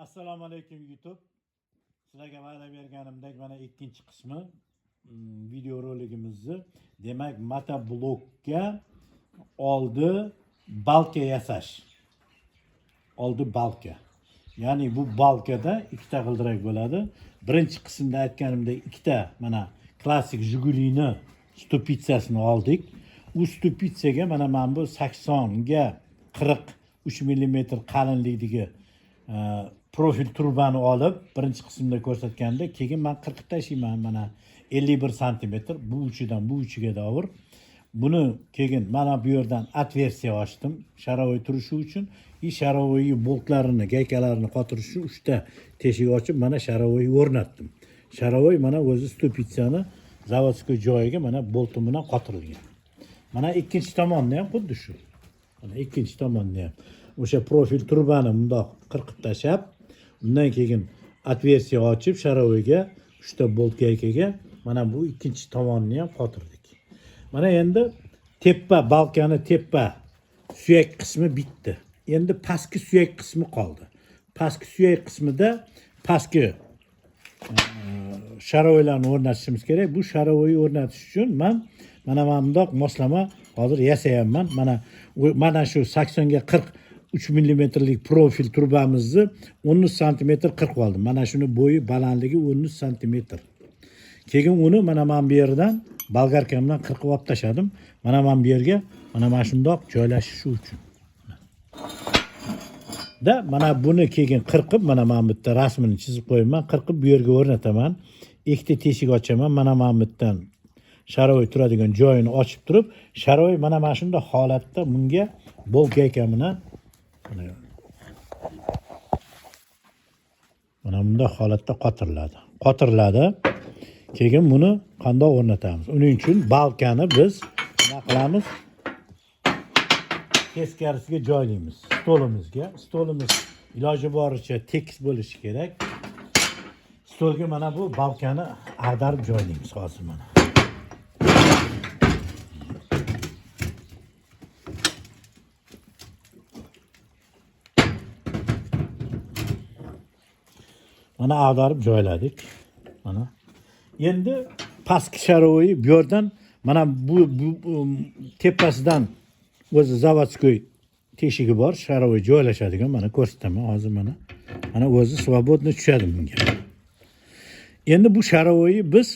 Assalomu alaykum YouTube. Sizlarga va'da berganimdek mana ikkinchi qismi video roligimizni. Demak, motoblokka oldi balka yasash. Oldi balka. Ya'ni bu balkada ikkita g'ildirak bo'ladi. Birinchi qismda aytganimdek ikkita mana klassik Jigulini stupitsasini oldik. U stupitsaga mana bu 80 ga 43 mm qalinlikdagi profil turbani olib, birinchi qismda ko'rsatganda, keyin men 40 tashiyman mana 51 cm bu uchidan bu uchiga davr. Buni keyin mana bu yerdan atversiya ochdim, sharovoy turishi uchun, sharovoy boltlarini, gaykalarini qotirish uchun 3 ta teshik ochib, mana sharovoy o'rnatdim. Sharovoy mana o'zi stupitsani zavodskiy joyiga mana bolti bilan qotirilgan. Mana ikkinchi tomonni ham xuddi shu. Mana ikkinchi tomonni ham o'sha profil turbani bundoq qirqib tashab, undan keyin atversiya ochib sharovoyga 3 ta bolt gaykaga mana bu ikkinchi tomonni ham qotirdik. Mana endi tepa balkani tepa suyak qismi bitdi. Endi pastki suyak qismi qoldi. Pastki suyak qismida pastki sharovoylarni o'rnatishimiz kerak. Bu sharovoyni o'rnatish uchun mana bundoq moslama hozir yasayapman. Mana shu 80 ga 43 mmlik profil turbamizni 13 cm 40 oldim. Mana shuni bo'yi balandligi 13 cm. Keyin uni mana bu yerdan bolgarka bilan qirqib olib tashladim. Mana bu yerga mana shundoq joylashishi uchun. Mana buni keyin qirqib mana bu yerda rasmini chizib qo'yaman, qirqib bu yerga o'rnataman. Ikkita teshik ochaman, mana bu yerdan sharovoy turadigan joyini ochib turib, sharovoy mana shunday holatda bunga bolt gayka bilan mana bunday holatda qotiriladi. Keyin buni qanday o'rnatamiz? Uning uchun balkani biz nima qilamiz? Teskarisiga joylaymiz. Stolimiz iloji boricha tekis bo'lishi kerak. Stolga mana bu balkani ag'darib joylaymiz hozir mana. Mana ag'darib joyladik. Mana. Endi pastki sharovoyi bu yerdan mana bu tepasidan o'zi zavodskiy teshigi bor, sharovoy joylashadigan, mana ko'rsataman hozir mana. Mana o'zi svobodno tushadi bunga. Endi bu sharovoyi biz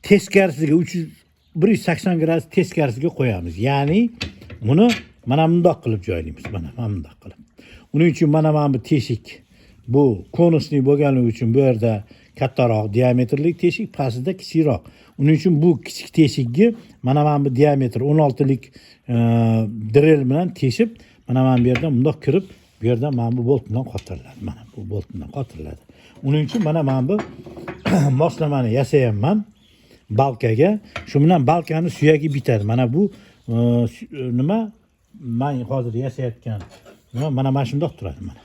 teskarisiga 180 gradus teskarisiga qo'yamiz. Ya'ni buni mana bundoq qilib joylaymiz, mana bundoq qilib. Uning uchun mana bu teshik bu konusli bo'lganligi uchun bu yerda kattaroq diametrli teshik, pastida kichikroq. Uning uchun bu kichik teshikni mana bu diametr 16 lik drel bilan teshib, mana bu yerdan bundoq kirib, bu yerdan mana bu bolt bilan qotiriladi. Mana bu bolt bilan qotiriladi. Uning uchun mana bu moslamani yasayapman balkaga. Shu bilan balkani suyagi bitadi. Mana bu nima? Men hozir yasayotgan mana shundoq turadi mana.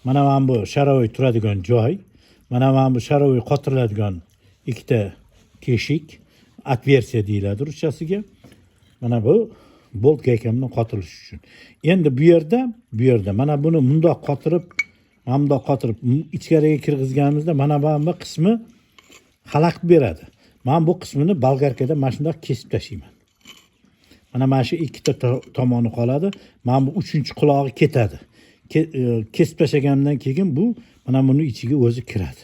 Mana bu sharovoy turadigan joy, mana bu sharovoy qotiriladigan ikkita teshik, atversiya deyiladi ruschasiga. Mana bu bolt gayka bilan qotirilish uchun. Endi bu yerda mana buni bundoq qotirib, ichkariga kirgizganimizda mana bu qismi xalaqit beradi. Men bu qismini bolgarkada mana shundoq kesib tashlayman. Mana shu ikkita tomoni qoladi. Men bu 3-qulog'i ketadi. Kesib tashlagandan keyin bu mana buni ichiga o'zi kiradi.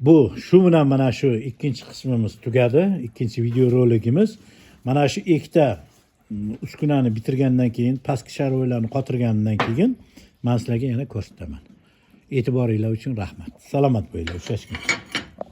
Bu shu bilan mana shu ikkinchi qismimiz tugadi, ikkinchi video roligimiz. Mana shu ikkita uskunani bitirgandan keyin, pastki sharovoylarni qotirgandan keyin men sizlarga yana ko'rsataman. E'tiboringlar uchun rahmat. Salomat bo'linglar, ushlashing.